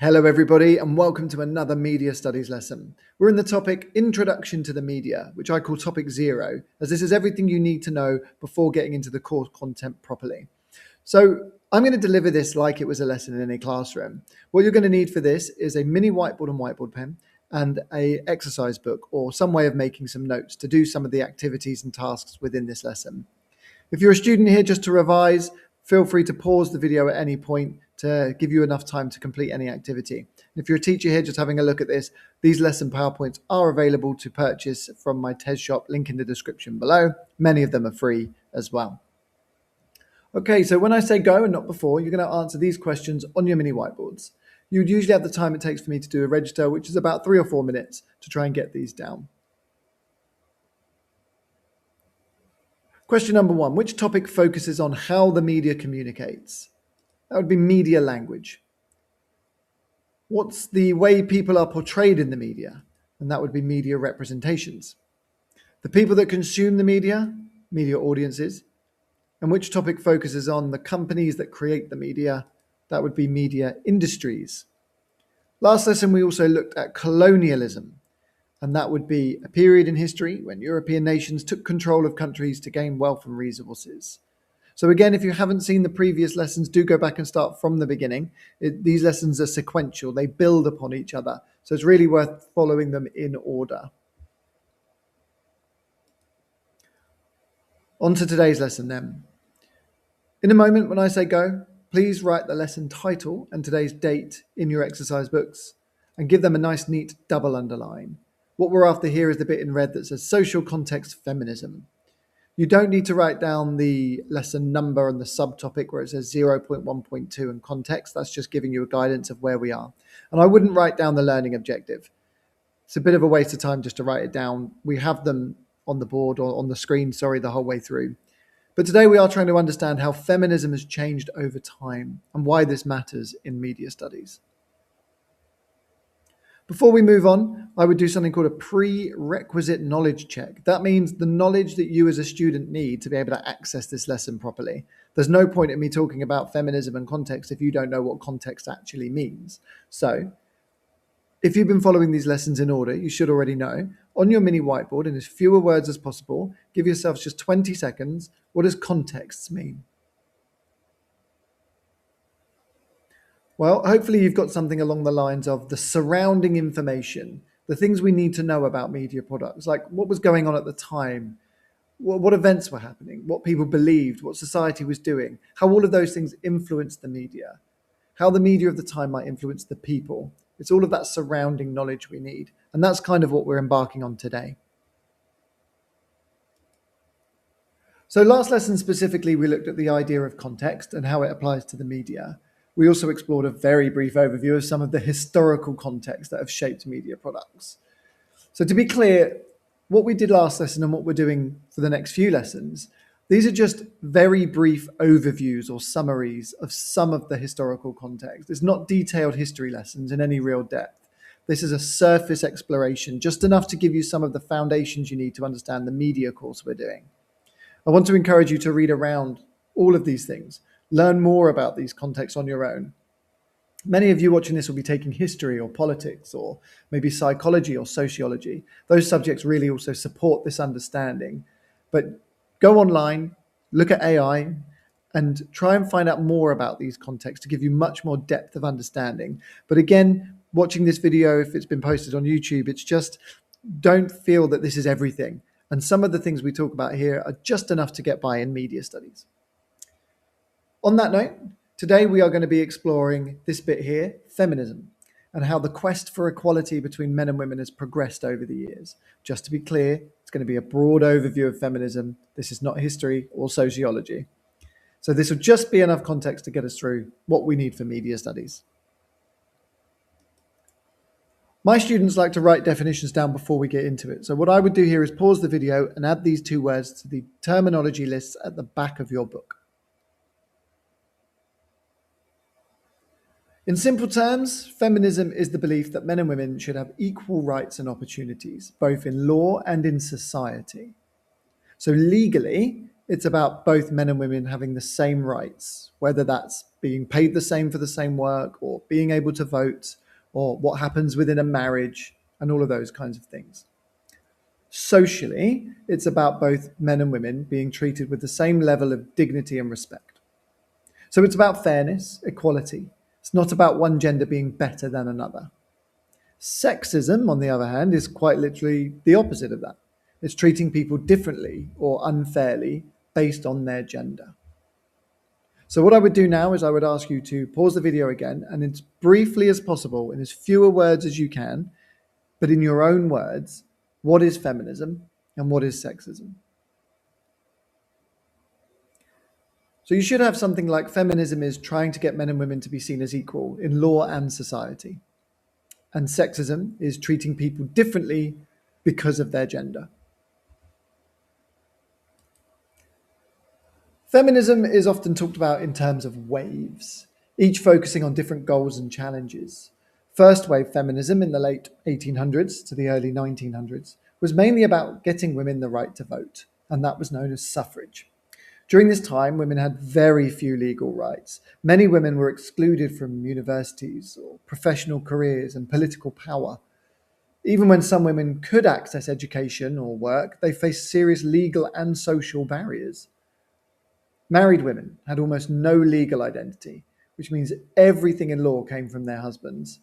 Hello everybody and welcome to another Media Studies lesson. We're in the topic Introduction to the Media, which I call topic 0, as this is everything you need to know before getting into the course content properly. So I'm going to deliver this like it was a lesson in any classroom. What you're going to need for this is a mini whiteboard and whiteboard pen and an exercise book or some way of making some notes to do some of the activities and tasks within this lesson. If you're a student here just to revise, feel free to pause the video at any point to give you enough time to complete any activity. If you're a teacher here just having a look at this, these lesson PowerPoints are available to purchase from my TES Shop, link in the description below. Many of them are free as well. Okay, so when I say go and not before, you're going to answer these questions on your mini whiteboards. You would usually have the time it takes for me to do a register, which is about 3 or 4 minutes to try and get these down. Question number 1, which topic focuses on how the media communicates? That would be media language. What's the way people are portrayed in the media? And that would be media representations. The people that consume the media audiences. And which topic focuses on the companies that create the media? That would be media industries. Last lesson, we also looked at colonialism. And that would be a period in history when European nations took control of countries to gain wealth and resources. So again, if you haven't seen the previous lessons, do go back and start from the beginning. These lessons are sequential. They build upon each other. So it's really worth following them in order. On to today's lesson then. In a moment when I say go, please write the lesson title and today's date in your exercise books and give them a nice neat double underline. What we're after here is the bit in red that says social context feminism. You don't need to write down the lesson number and the subtopic where it says 0.1.2 and context. That's just giving you a guidance of where we are. And I wouldn't write down the learning objective. It's a bit of a waste of time just to write it down. We have them on the board or on the screen, the whole way through. But today we are trying to understand how feminism has changed over time and why this matters in media studies. Before we move on, I would do something called a prerequisite knowledge check. That means the knowledge that you as a student need to be able to access this lesson properly. There's no point in me talking about feminism and context if you don't know what context actually means. So, if you've been following these lessons in order, you should already know. On your mini whiteboard, in as fewer words as possible, give yourselves just 20 seconds. What does context mean? Well, hopefully you've got something along the lines of the surrounding information, the things we need to know about media products, like what was going on at the time, what events were happening, what people believed, what society was doing, how all of those things influenced the media, how the media of the time might influence the people. It's all of that surrounding knowledge we need. And that's kind of what we're embarking on today. So last lesson specifically, we looked at the idea of context and how it applies to the media. We also explored a very brief overview of some of the historical contexts that have shaped media products. So to be clear, what we did last lesson and what we're doing for the next few lessons, these are just very brief overviews or summaries of some of the historical context. It's not detailed history lessons in any real depth. This is a surface exploration, just enough to give you some of the foundations you need to understand the media course we're doing. I want to encourage you to read around all of these things. Learn more about these contexts on your own. Many of you watching this will be taking history or politics or maybe psychology or sociology. Those subjects really also support this understanding. But go online, look at AI, and try and find out more about these contexts to give you much more depth of understanding. But again, watching this video, if it's been posted on YouTube, it's just don't feel that this is everything. And some of the things we talk about here are just enough to get by in media studies. On that note, today we are going to be exploring this bit here, feminism, and how the quest for equality between men and women has progressed over the years. Just to be clear, it's going to be a broad overview of feminism. This is not history or sociology. So this will just be enough context to get us through what we need for media studies. My students like to write definitions down before we get into it. So what I would do here is pause the video and add these 2 words to the terminology lists at the back of your book. In simple terms, feminism is the belief that men and women should have equal rights and opportunities, both in law and in society. So legally, it's about both men and women having the same rights, whether that's being paid the same for the same work, or being able to vote, or what happens within a marriage, and all of those kinds of things. Socially, it's about both men and women being treated with the same level of dignity and respect. So it's about fairness, equality. It's not about one gender being better than another. Sexism, on the other hand, is quite literally the opposite of that. It's treating people differently or unfairly based on their gender. So what I would do now is I would ask you to pause the video again, and as briefly as possible, in as fewer words as you can, but in your own words, what is feminism and what is sexism? So you should have something like: feminism is trying to get men and women to be seen as equal in law and society. And sexism is treating people differently because of their gender. Feminism is often talked about in terms of waves, each focusing on different goals and challenges. First wave feminism in the late 1800s to the early 1900s was mainly about getting women the right to vote, and that was known as suffrage. During this time, women had very few legal rights. Many women were excluded from universities or professional careers and political power. Even when some women could access education or work, they faced serious legal and social barriers. Married women had almost no legal identity, which means everything in law came from their husbands.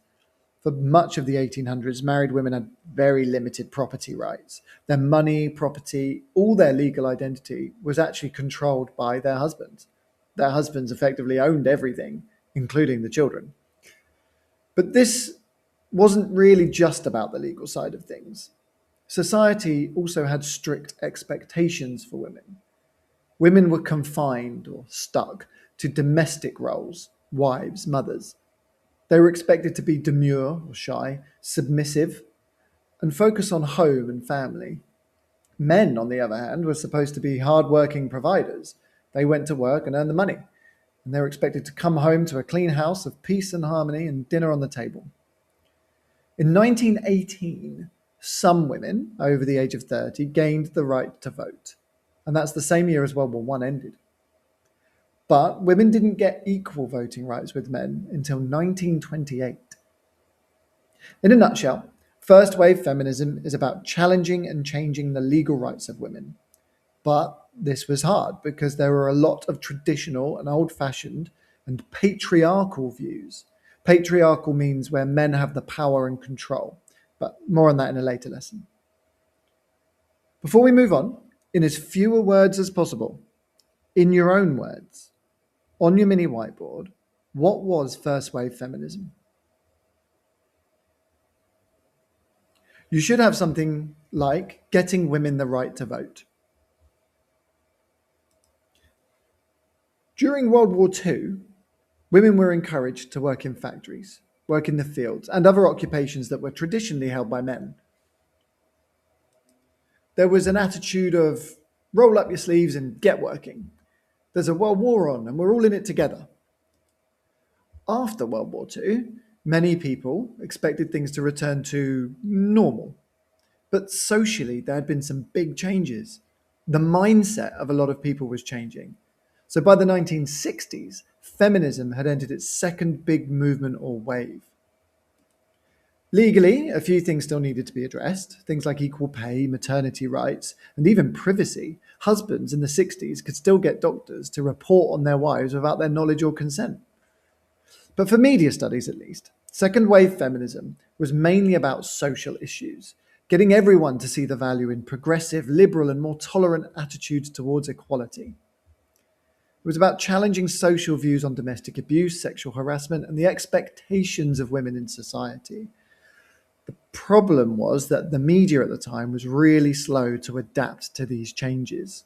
For much of the 1800s, married women had very limited property rights. Their money, property, all their legal identity was actually controlled by their husbands. Their husbands effectively owned everything, including the children. But this wasn't really just about the legal side of things. Society also had strict expectations for women. Women were confined or stuck to domestic roles, wives, mothers. They were expected to be demure or shy, submissive, and focus on home and family. Men, on the other hand, were supposed to be hard-working providers. They went to work and earned the money, and they were expected to come home to a clean house of peace and harmony and dinner on the table. In 1918, some women over the age of 30 gained the right to vote, and that's the same year as World War I ended. But women didn't get equal voting rights with men until 1928. In a nutshell, first wave feminism is about challenging and changing the legal rights of women. But this was hard because there were a lot of traditional and old-fashioned and patriarchal views. Patriarchal means where men have the power and control, but more on that in a later lesson. Before we move on, in as fewer words as possible, in your own words, on your mini whiteboard, what was first wave feminism? You should have something like getting women the right to vote. During World War II, women were encouraged to work in factories, work in the fields, and other occupations that were traditionally held by men. There was an attitude of roll up your sleeves and get working. There's a world war on and we're all in it together. After World War II, many people expected things to return to normal. But socially, there had been some big changes. The mindset of a lot of people was changing. So by the 1960s, feminism had entered its second big movement or wave. Legally, a few things still needed to be addressed, things like equal pay, maternity rights, and even privacy. Husbands in the 60s could still get doctors to report on their wives without their knowledge or consent. But for media studies, at least, second wave feminism was mainly about social issues, getting everyone to see the value in progressive, liberal, and more tolerant attitudes towards equality. It was about challenging social views on domestic abuse, sexual harassment, and the expectations of women in society. The problem was that the media at the time was really slow to adapt to these changes.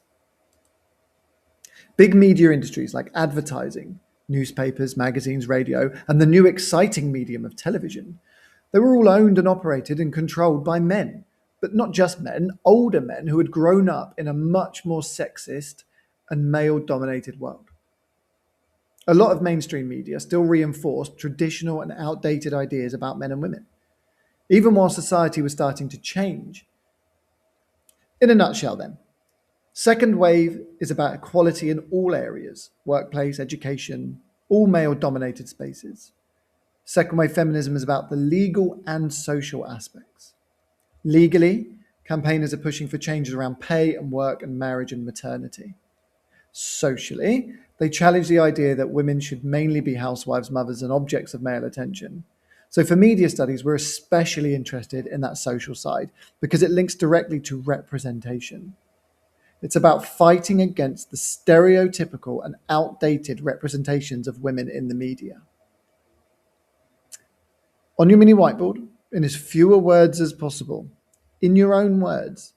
Big media industries like advertising, newspapers, magazines, radio, and the new exciting medium of television, they were all owned and operated and controlled by men, but not just men, older men who had grown up in a much more sexist and male-dominated world. A lot of mainstream media still reinforced traditional and outdated ideas about men and women, even while society was starting to change. In a nutshell then, second wave is about equality in all areas: workplace, education, all male-dominated spaces. Second wave feminism is about the legal and social aspects. Legally, campaigners are pushing for changes around pay and work and marriage and maternity. Socially, they challenge the idea that women should mainly be housewives, mothers, and objects of male attention. So for media studies, we're especially interested in that social side because it links directly to representation. It's about fighting against the stereotypical and outdated representations of women in the media. On your mini whiteboard, in as fewer words as possible, in your own words,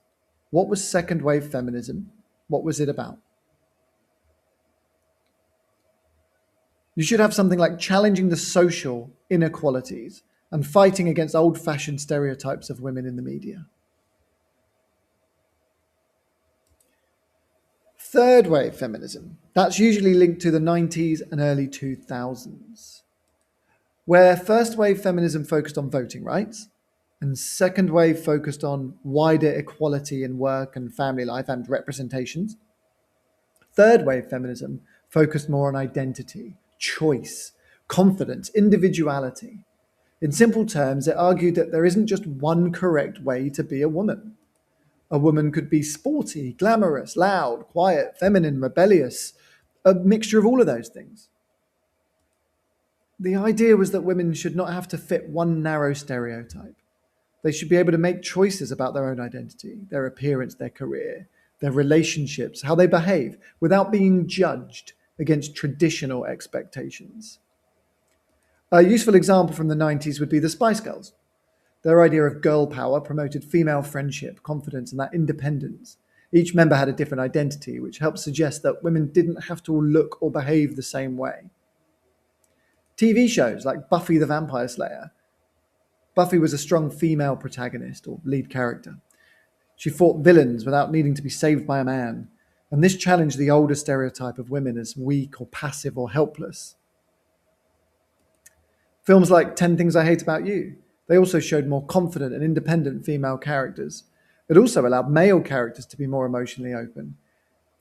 what was second wave feminism? What was it about? You should have something like challenging the social inequalities and fighting against old-fashioned stereotypes of women in the media. Third wave feminism, that's usually linked to the 90s and early 2000s, where first wave feminism focused on voting rights and second wave focused on wider equality in work and family life and representations. Third wave feminism focused more on identity, choice, confidence, individuality. In simple terms, it argued that there isn't just one correct way to be a woman. A woman could be sporty, glamorous, loud, quiet, feminine, rebellious, a mixture of all of those things. The idea was that women should not have to fit one narrow stereotype. They should be able to make choices about their own identity, their appearance, their career, their relationships, how they behave, without being judged against traditional expectations. A useful example from the 90s would be the Spice Girls. Their idea of girl power promoted female friendship, confidence, and that independence. Each member had a different identity, which helped suggest that women didn't have to all look or behave the same way. TV shows like Buffy the Vampire Slayer. Buffy was a strong female protagonist or lead character. She fought villains without needing to be saved by a man, and this challenged the older stereotype of women as weak or passive or helpless. Films like 10 Things I Hate About You, they also showed more confident and independent female characters. It also allowed male characters to be more emotionally open.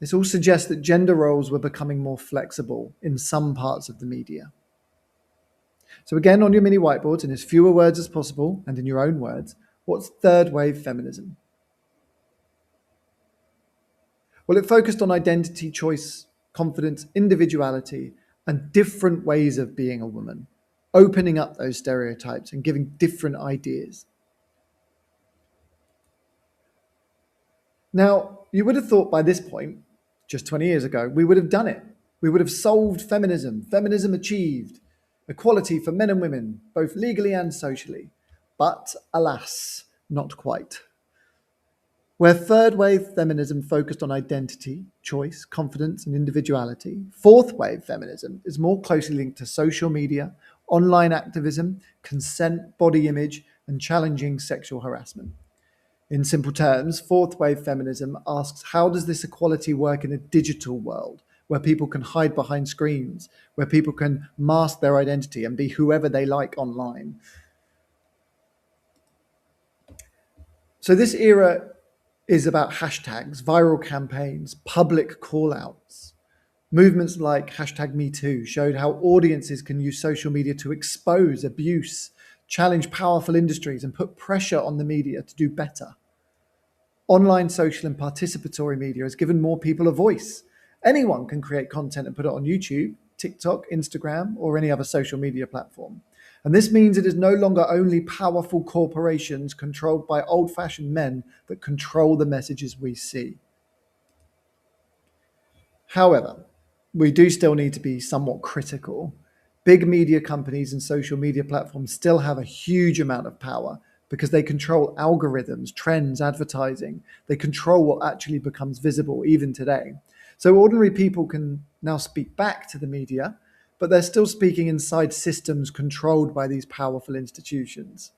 This all suggests that gender roles were becoming more flexible in some parts of the media. So again, on your mini whiteboards, in as fewer words as possible and in your own words, what's third wave feminism? Well, it focused on identity, choice, confidence, individuality, and different ways of being a woman, opening up those stereotypes and giving different ideas. Now, you would have thought by this point, just 20 years ago, we would have done it. We would have solved feminism, feminism achieved, equality for men and women, both legally and socially. But alas, not quite. Where third wave feminism focused on identity, choice, confidence, and individuality, fourth wave feminism is more closely linked to social media, online activism, consent, body image, and challenging sexual harassment. In simple terms, fourth wave feminism asks, how does this equality work in a digital world where people can hide behind screens, where people can mask their identity and be whoever they like online? So this era is about hashtags, viral campaigns, public call-outs. Movements like #MeToo showed how audiences can use social media to expose abuse, challenge powerful industries, and put pressure on the media to do better. Online social and participatory media has given more people a voice. Anyone can create content and put it on YouTube, TikTok, Instagram, or any other social media platform. And this means it is no longer only powerful corporations controlled by old-fashioned men that control the messages we see. However, we do still need to be somewhat critical. Big media companies and social media platforms still have a huge amount of power because they control algorithms, trends, advertising. They control what actually becomes visible even today. So ordinary people can now speak back to the media, but they're still speaking inside systems controlled by these powerful institutions.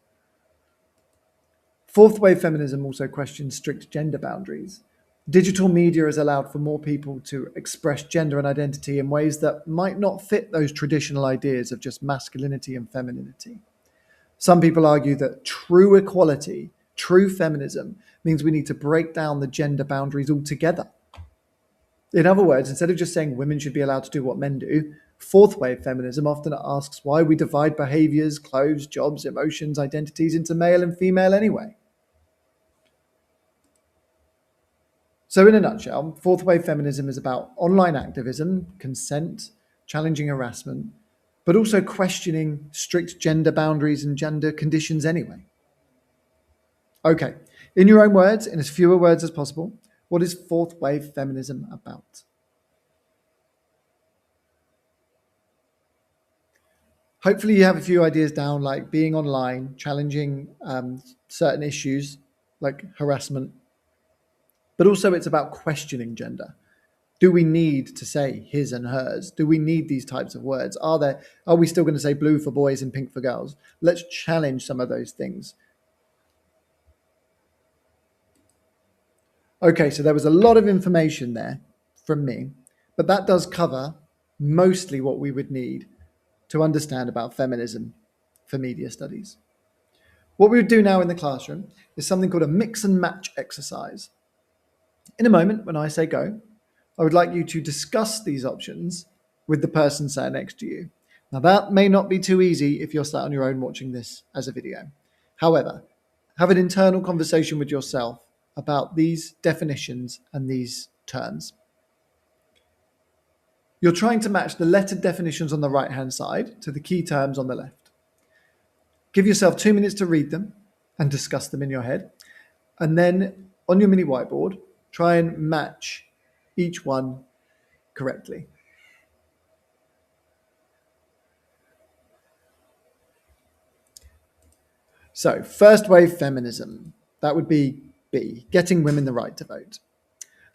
Fourth wave feminism also questions strict gender boundaries. Digital media has allowed for more people to express gender and identity in ways that might not fit those traditional ideas of just masculinity and femininity. Some people argue that true equality, true feminism, means we need to break down the gender boundaries altogether. In other words, instead of just saying women should be allowed to do what men do, Fourth wave feminism often asks why we divide behaviours, clothes, jobs, emotions, identities into male and female anyway. So in a nutshell, fourth wave feminism is about online activism, consent, challenging harassment, but also questioning strict gender boundaries and gender conditions anyway. Okay, in your own words, in as fewer words as possible, what is fourth wave feminism about? Hopefully you have a few ideas down, like being online, challenging certain issues like harassment, but also it's about questioning gender. Do we need to say his and hers? Do we need these types of words? Are we still going to say blue for boys and pink for girls? Let's challenge some of those things. Okay, so there was a lot of information there from me, but that does cover mostly what we would need to understand about feminism for media studies. What we would do now in the classroom is something called a mix and match exercise. In a moment, when I say go, I would like you to discuss these options with the person sat next to you. Now, that may not be too easy if you're sat on your own watching this as a video. However, have an internal conversation with yourself about these definitions and these terms. You're trying to match the lettered definitions on the right-hand side to the key terms on the left. Give yourself 2 minutes to read them and discuss them in your head. And then on your mini whiteboard, try and match each one correctly. So, first wave feminism, that would be B, getting women the right to vote.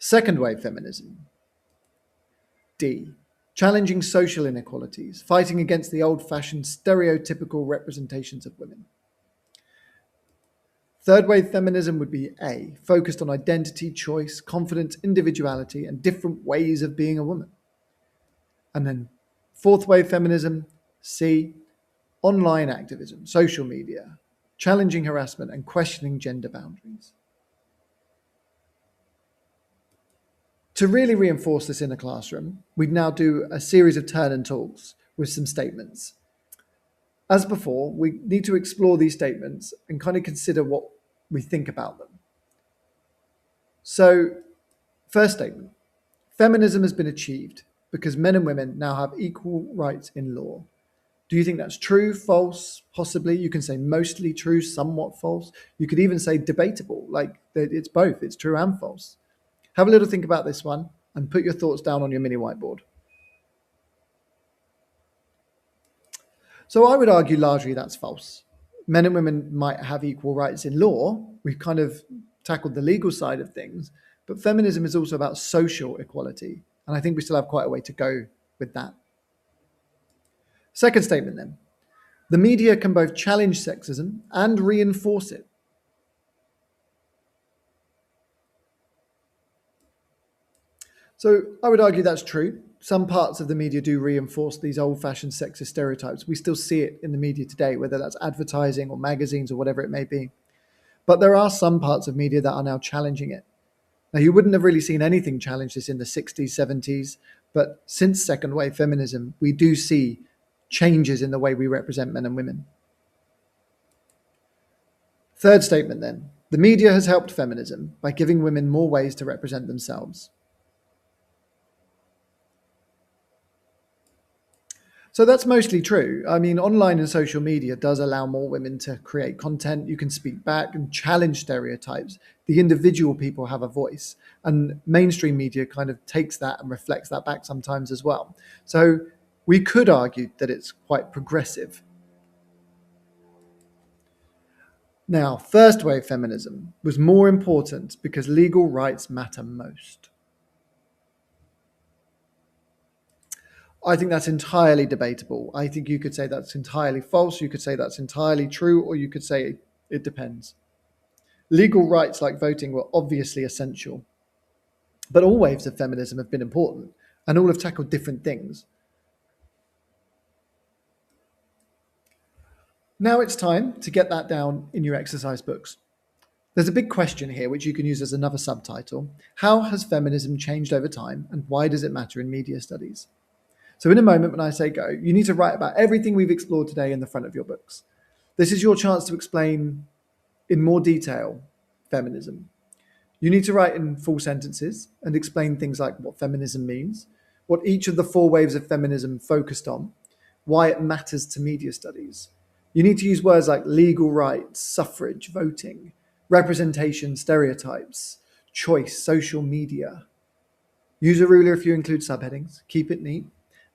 Second wave feminism, D, challenging social inequalities, fighting against the old-fashioned stereotypical representations of women. Third wave feminism would be A, focused on identity, choice, confidence, individuality, and different ways of being a woman. And then fourth wave feminism, C, online activism, social media, challenging harassment and questioning gender boundaries. To really reinforce this in the classroom, we'd now do a series of turn and talks with some statements. As before, we need to explore these statements and kind of consider what we think about them. So, first statement, feminism has been achieved because men and women now have equal rights in law. Do you think that's true, false, possibly? You can say mostly true, somewhat false. You could even say debatable, like it's both, it's true and false. Have a little think about this one and put your thoughts down on your mini whiteboard. So I would argue largely that's false. Men and women might have equal rights in law. We've kind of tackled the legal side of things, but feminism is also about social equality. And I think we still have quite a way to go with that. Second statement then. The media can both challenge sexism and reinforce it. So I would argue that's true. Some parts of the media do reinforce these old-fashioned sexist stereotypes. We still see it in the media today, whether that's advertising or magazines or whatever it may be. But there are some parts of media that are now challenging it. Now, you wouldn't have really seen anything challenge this in the 60s, 70s, but since second wave feminism, we do see changes in the way we represent men and women. Third statement then. The media has helped feminism by giving women more ways to represent themselves. So that's mostly true. I mean, online and social media does allow more women to create content. You can speak back and challenge stereotypes. The individual people have a voice, and mainstream media kind of takes that and reflects that back sometimes as well. So we could argue that it's quite progressive. Now, first wave feminism was more important because legal rights matter most. I think that's entirely debatable. I think you could say that's entirely false, you could say that's entirely true, or you could say it depends. Legal rights like voting were obviously essential, but all waves of feminism have been important, and all have tackled different things. Now it's time to get that down in your exercise books. There's a big question here, which you can use as another subtitle. How has feminism changed over time, and why does it matter in media studies? So in a moment when I say go, you need to write about everything we've explored today in the front of your books. This is your chance to explain in more detail feminism. You need to write in full sentences and explain things like what feminism means, what each of the 4 waves of feminism focused on, why it matters to media studies. You need to use words like legal rights, suffrage, voting, representation, stereotypes, choice, social media. Use a ruler if you include subheadings. Keep it neat.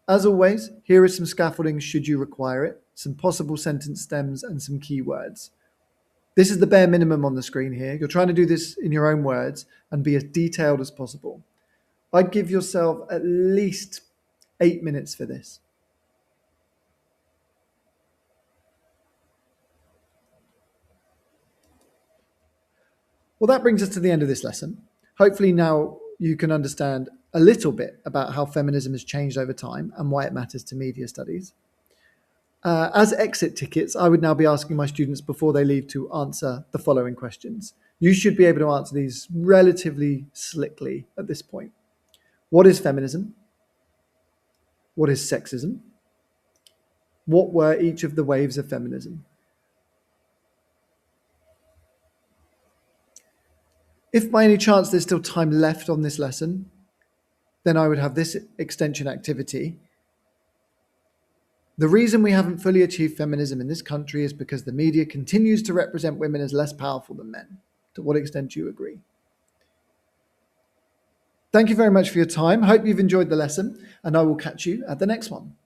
As always, here is some scaffolding should you require it, some possible sentence stems and some keywords. This is the bare minimum on the screen here. You're trying to do this in your own words and be as detailed as possible. I'd give yourself at least 8 minutes for this. Well, that brings us to the end of this lesson. Hopefully now you can understand a little bit about how feminism has changed over time and why it matters to media studies. As exit tickets, I would now be asking my students before they leave to answer the following questions. You should be able to answer these relatively slickly at this point. What is feminism? What is sexism? What were each of the waves of feminism? If by any chance there's still time left on this lesson, then I would have this extension activity. The reason we haven't fully achieved feminism in this country is because the media continues to represent women as less powerful than men. To what extent do you agree? Thank you very much for your time. Hope you've enjoyed the lesson, and I will catch you at the next one.